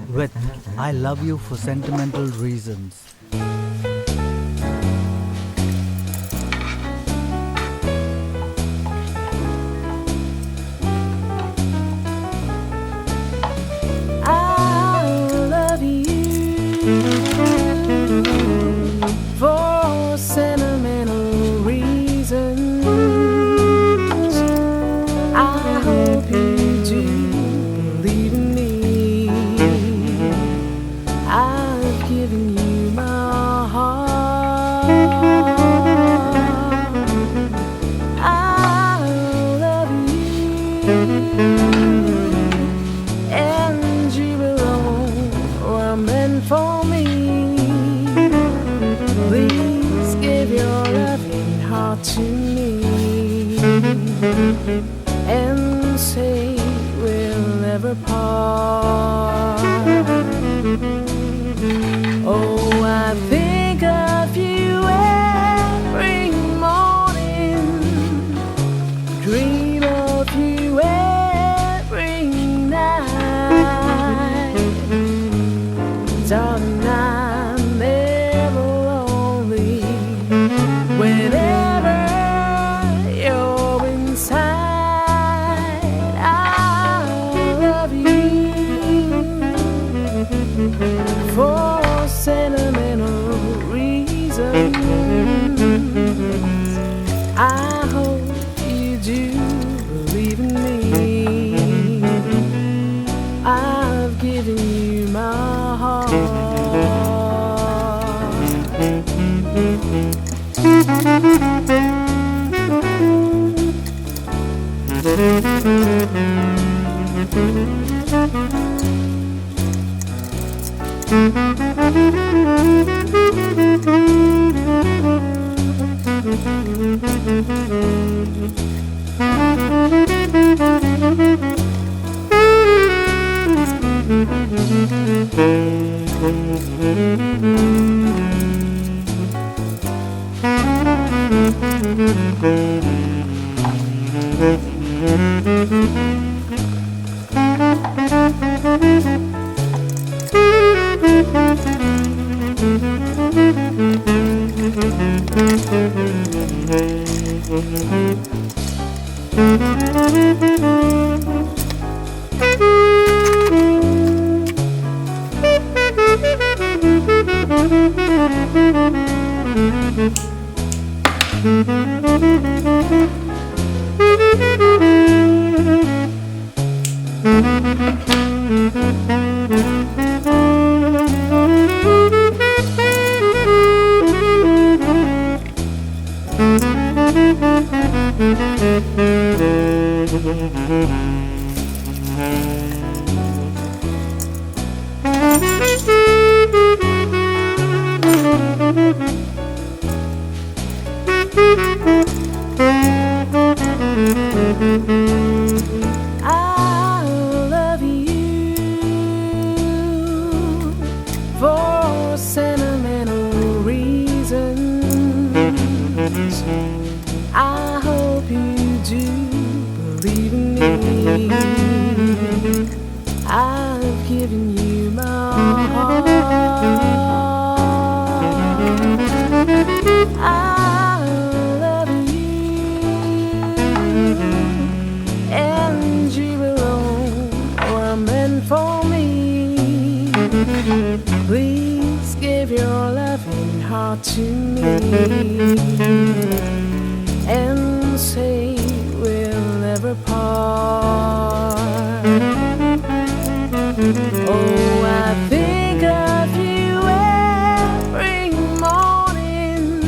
with I love you for sentimental reasons. I love you for sentimental reasons. I hope you do believe in me. I've given you my heart. I love you, and you alone were meant for me. Please give your loving heart to me and say we'll never part. Oh, I think of you every morning, dream of you every night. Darling, I'm never lonely whenever you're inside. I love you for sentimental reasons. I hope you do believe in me. I've given you my heart. I love you for sentimental reasons. I hope you do believe in me. I've given you my heart. I love you, and you alone were meant for me. Please give your loving heart to me and say we'll never part. Oh, I think of you every morning,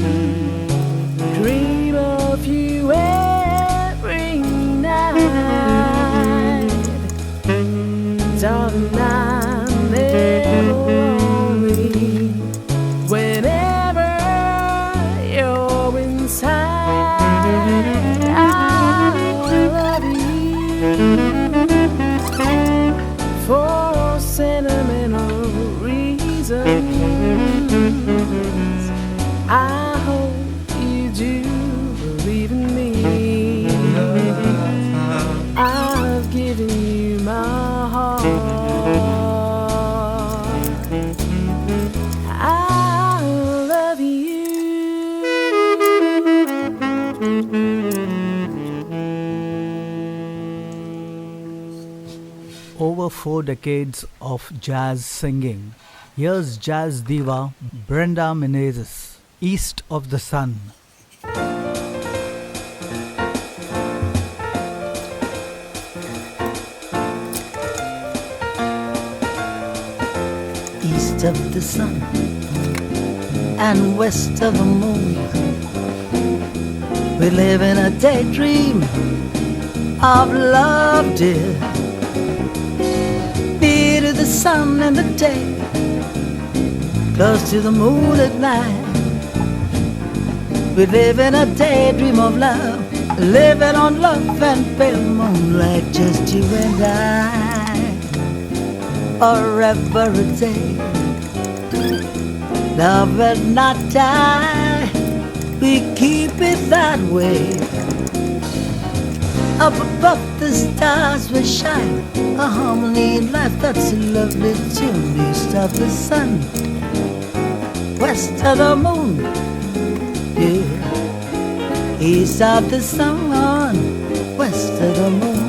dream of you every night. Darling, I'm never lonely whenever you're inside. I love you for sentimental reasons. I hope you do believe in me. I've given you my heart. 4 decades of jazz singing. Here's jazz diva Brenda Menezes, East of the Sun. East of the sun and west of the moon, we live in a daydream of love, dear. Near to the sun in the day, close to the moon at night. We live in a daydream of love, living on love and pale moonlight, just you and I, forever a day. Love will not die, we keep it that way. Up above the stars we shine, a harmony in life that's a lovely tune. East of the sun, west of the moon, yeah. East of the sun, west of the moon.